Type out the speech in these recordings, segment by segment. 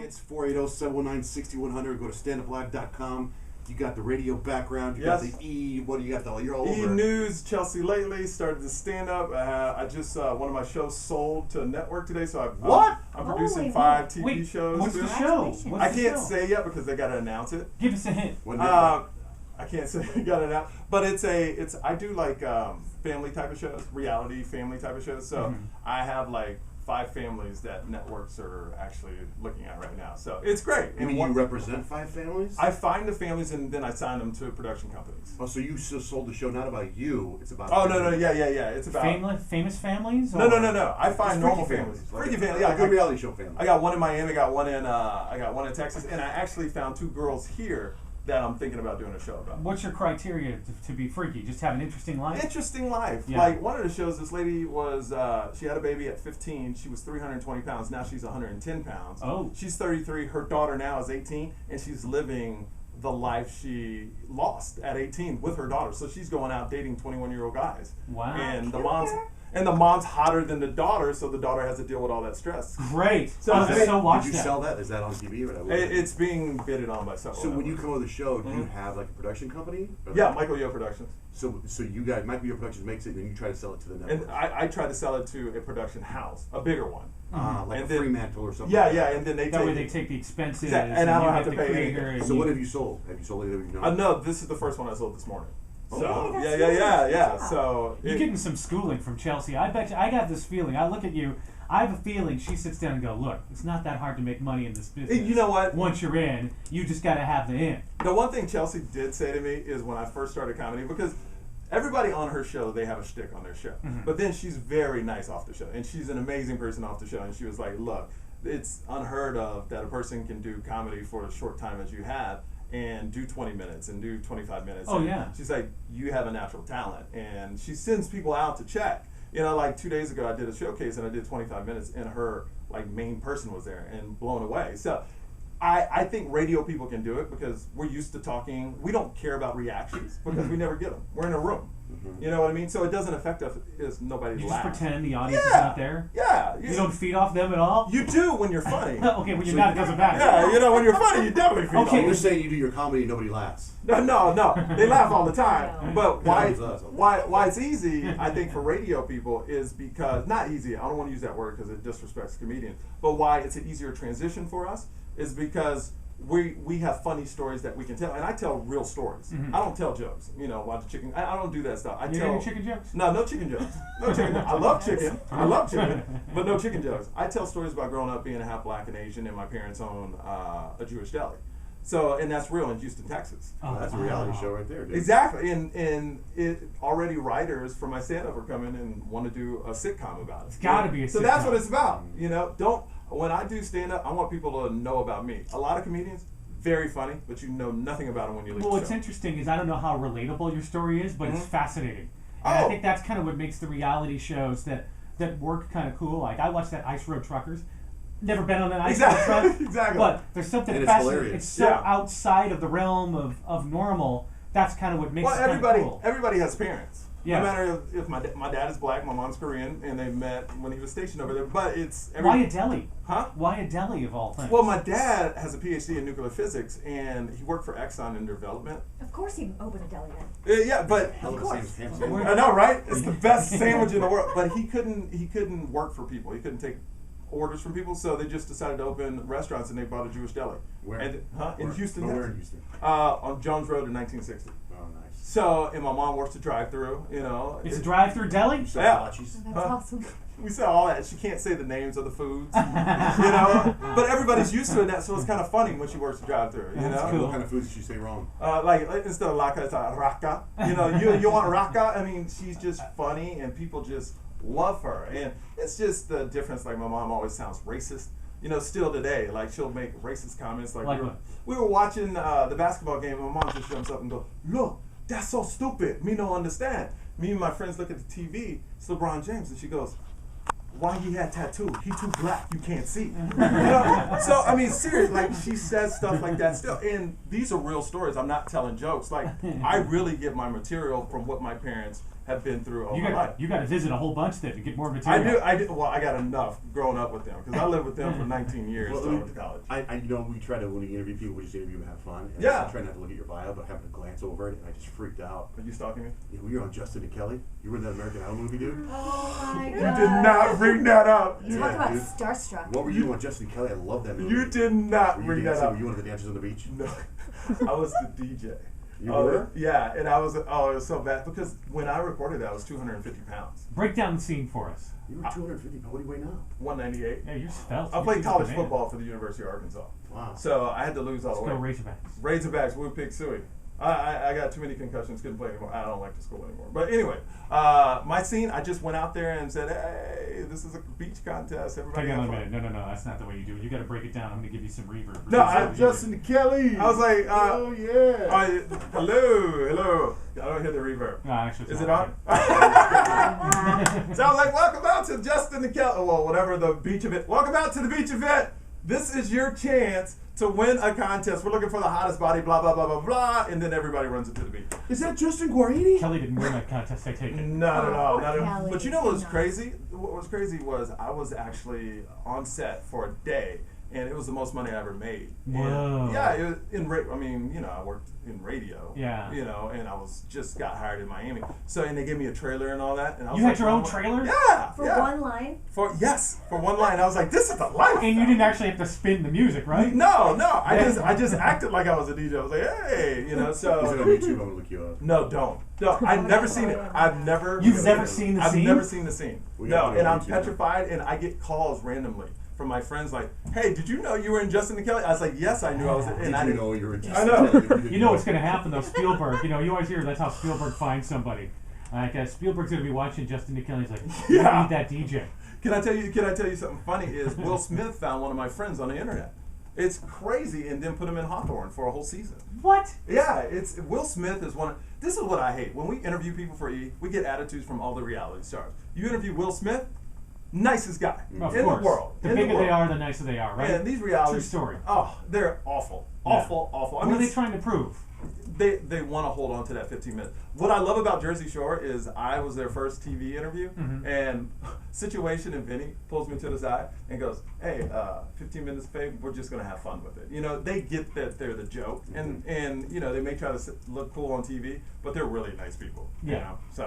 tickets, 480-719-6100. Go to standuplive.com. You got the radio background. You got the E. What do you got? You're all over. E! News, Chelsea lately, started to stand up. I just, one of my shows sold to a network today, so I'm producing 5 TV shows. What's the show? I can't say yet because they got to announce it. Give us a hint. I can't say got to announce, but I do like family type of shows, reality family type of shows. So I have like 5 families that networks are actually looking at right now. So it's great. And you represent 5 families? I find the families and then I sign them to production companies. Oh, so you just sold the show not about you, it's about... Oh, no, yeah. It's about... Famous families? No. I find normal families. Freaky families. Yeah, good reality show families. I got one in Miami, I got one in Texas, and I actually found 2 girls here that I'm thinking about doing a show about. What's your criteria to be freaky? Just have an interesting life? Interesting life. Yeah. Like, one of the shows, this lady was, she had a baby at 15. She was 320 pounds. Now she's 110 pounds. Oh. She's 33. Her daughter now is 18, and she's living the life she lost at 18 with her daughter. So she's going out dating 21-year-old guys. Wow. And the mom's hotter than the daughter, so the daughter has to deal with all that stress. Great. So watch did you sell that? Is that on TV? Or it's being bidded on by several. So when you come on the show, do you have like a production company? Yeah, Michael Yo Productions. So you guys, Michael Yo Productions makes it, and you try to sell it to the network. And I try to sell it to a production house, a bigger one. Like a Fremantle or something. Yeah, like that. And then they take the expenses. Exactly. And I don't have to pay anything. So what have you sold? Have you sold anything you know? No, this is the first one I sold this morning. So yeah. So you're getting some schooling from Chelsea. I bet you. I got this feeling. I look at you. I have a feeling she sits down and go, look, it's not that hard to make money in this business. You know what? Once you're in, you just got to have the in. The one thing Chelsea did say to me is when I first started comedy, because everybody on her show, they have a shtick on their show. But then she's very nice off the show. And she's an amazing person off the show. And she was like, look, it's unheard of that a person can do comedy for a short time as you have and do 20 minutes and do 25 minutes. Oh, and yeah. She's like, you have a natural talent. And she sends people out to check. You know, like 2 days ago, I did a showcase and I did 25 minutes and her like main person was there and blown away. So I think radio people can do it because we're used to talking. We don't care about reactions because we never get them. We're in a room. You know what I mean? So it doesn't affect us if nobody laughs. You just pretend the audience is not there? Yeah. You don't feed off them at all? You do when you're funny. Okay, when you're not, it doesn't matter. Yeah, you know, when you're funny, you definitely feed off. You're saying you do your comedy and nobody laughs. No. They laugh all the time. But why it's easy, I think, for radio people is because, not easy, I don't want to use that word because it disrespects comedians, but why it's an easier transition for us is because we have funny stories that we can tell, and I tell real stories. I don't tell jokes. You know, about the chicken. I don't do that stuff. You tell chicken jokes? No chicken jokes. No chicken jokes. I love chicken, but no chicken jokes. I tell stories about growing up being a half black and Asian, and my parents own a Jewish deli. So, and that's real in Houston, Texas. Well, that's a reality show right there, dude. Exactly, and it already writers for my stand-up are coming and want to do a sitcom about it. It's got to be a sitcom. So that's what it's about. You know, when I do stand-up, I want people to know about me. A lot of comedians, very funny, but you know nothing about them when you leave the show. What's interesting is I don't know how relatable your story is, but it's fascinating. And I think that's kind of what makes the reality shows that work kind of cool. Like I watched that Ice Road Truckers. Never been on an ice road truck. Exactly. But there's something fascinating. It's so outside of the realm of normal. That's kind of what makes it kind of cool. Everybody has parents. Yeah. No matter if my dad is black, my mom's Korean, and they met when he was stationed over there. But it's why a deli? Huh? Why a deli of all things? Well, my dad has a PhD in nuclear physics, and he worked for Exxon in development. Of course, he opened a deli then. Yeah, but of course. I know, right? It's the best sandwich in the world. But he couldn't work for people. He couldn't take orders from people, so they just decided to open restaurants, and they bought a Jewish deli. Where? In Houston. Where in Houston? On Jones Road in 1960. Oh, nice. So, and my mom works a drive-through, you know. It's a drive-through deli? Yeah. That's awesome. We sell all that. She can't say the names of the foods, you know. But everybody's used to it, so it's kind of funny when she works a drive-through, you know. Cool. What kind of foods did she say wrong? Like instead of laka, it's raka. You know, you want raka? I mean, she's just funny, and people just love her, and it's just the difference. Like my mom always sounds racist, you know, still today. Like she'll make racist comments. Like we were watching the basketball game, and my mom just jumps up and goes, "Look, that's so stupid. Me don't understand." Me and my friends look at the TV. It's LeBron James, and she goes, "Why he had tattoo? He too black. You can't see." You know? So I mean, seriously, like she says stuff like that still, and these are real stories. I'm not telling jokes. Like I really get my material from what my parents have been through all my life. You got to visit a whole bunch then to get more material. I do. Well, I got enough growing up with them because I lived with them for 19 years till I went to college. We try to, when we interview people, we just interview them and have fun. And Yeah. I try not to look at your bio, but I happened to glance over it, and I just freaked out. Are you stalking me? Yeah, we were on Justin and Kelly. You were in that American Idol movie, dude? Oh my You god. did not bring that up. You talk about starstruck. What were you on Justin and Kelly? I love that movie. You did not Were bring you that dancing? up. Were you one of the dancers on the beach? No, I was the DJ. You were? Yeah, and I was. Oh, it was so bad because when I recorded that, I was 250 pounds. Break down the scene for us. You were 250. What do you weigh now? 198. Yeah, you're svelte. I You're played a college man. football for the University of Arkansas. Wow. So I had to lose all Let's the go weight. Razorbacks. Razorbacks, Woo Pig Suey. I got too many concussions, couldn't play anymore. I don't like the school anymore. But anyway, my scene, I just went out there and said, hey, this is a beach contest. Everybody Hang on have a fun. minute. No, that's not the way you do it. You got to break it down. I'm going to give you some reverb. No, I'm Justin and Kelly. I was like, oh yeah. hello. I don't hear the reverb. No, actually, it's Is it not on? So I was like, welcome out to Justin and Kelly. Well, whatever the beach event. Welcome out to the beach event. This is your chance to win a contest. We're looking for the hottest body, blah, blah, blah, blah, blah. And then everybody runs into the beach. Is that Justin Guarini? Kelly didn't win that contest. I take it. Not at all. Not at all. Kelly But you know what was did not. crazy? What was crazy was I was actually on set for a day, and it was the most money I ever made. And Whoa. yeah, it was I mean, I worked in radio. Yeah. And I was just got hired in Miami. So and they gave me a trailer and all that. And I was You had like, your own oh, trailer? Yeah. For yeah. one line? For one line. I was like, this is the life. And you didn't actually have to spin the music, right? No. I just acted like I was a DJ. I was like, hey, Is it so. on YouTube? I'm gonna look you up. No, don't. No, I've never seen it. I've never. You've never seen the I've scene? never seen the scene. We No, gotta put it and on I'm YouTube. petrified, and I get calls randomly from my friends like, hey, did you know you were in Justin and Kelly? I was like, yes, I knew I was in. Did And I you didn't know you were I know. You know what's going to happen though, Spielberg. You always hear that's how Spielberg finds somebody. Like Spielberg's going to be watching Justin and Kelly. He's like, Yeah. I need that DJ. Can I tell you something funny? Is Will Smith found one of my friends on the internet. It's crazy, and then put him in Hawthorne for a whole season. What? Yeah, it's Will Smith is one. This is what I hate when we interview people for E. We get attitudes from all the reality stars. You interview Will Smith, nicest guy Of in course. the world. The in bigger the world. they are, the nicer they are, right? And these reality True story. Oh, they're awful, Yeah. awful. I What mean, are they trying to prove? they want to hold on to that 15 minutes. What I love about Jersey Shore is I was their first TV interview, and Situation and Vinny pulls me to the side and goes, "Hey, 15 minutes, babe. We're just gonna have fun with it." They get that they're the joke, and they may try to look cool on TV, but they're really nice people. Yeah. So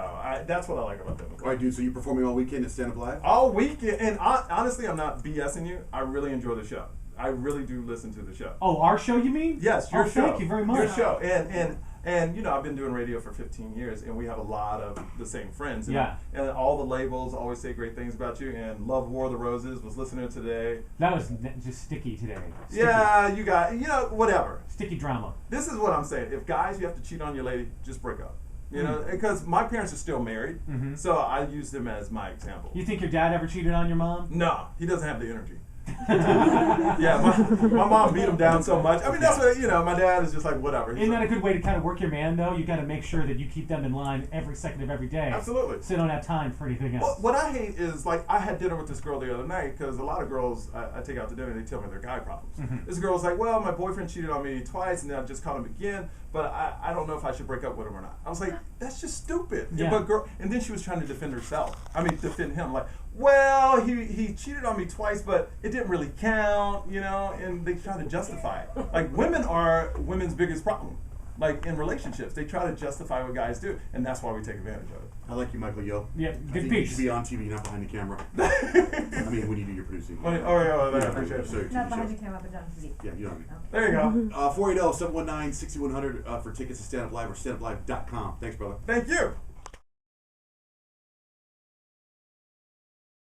that's what I like about them. All right, dude. So you're performing all weekend at Stand Up Live? All weekend, and honestly, I'm not BSing you. I really enjoy the show. I really do listen to the show. Oh, our show, you mean? Yes, your oh, show. Thank you very much. Your show, and I've been doing radio for 15 years, and we have a lot of the same friends. And, Yeah. And all the labels always say great things about you. And Love War of the Roses was listening today. That was just sticky today. Sticky. Yeah, you got whatever. Sticky drama. This is what I'm saying. If guys, you have to cheat on your lady, just break up. Because my parents are still married, so I use them as my example. You think your dad ever cheated on your mom? No, he doesn't have the energy. Yeah, my mom beat him down so much. I mean, that's what my dad is just like whatever. He's Isn't that like, a good way to kind of work your man, though? You got to make sure that you keep them in line every second of every day. Absolutely. So they don't have time for anything else. What I hate is, like, I had dinner with this girl the other night because a lot of girls I take out to dinner, they tell me their guy problems. This girl's like, well, my boyfriend cheated on me twice and then I just caught him again, but I don't know if I should break up with him or not. I was like, that's just stupid. Yeah. But and then she was trying to defend herself. I mean, defend him. Like, well, he cheated on me twice, but it didn't really count, and they try to justify it. Like, women are women's biggest problem. Like, in relationships, they try to justify what guys do, and that's why we take advantage of it. I like you, Michael Yo. Yeah, I good think you piece. should be on TV, not behind the camera. I mean, when you do your producing. I appreciate it. So, Not TV behind the show. camera, but on TV. Yeah, you know what I mean. There you go. 480-719-6100 for tickets to Stand Up Live or standuplive.com. Thanks, brother. Thank you.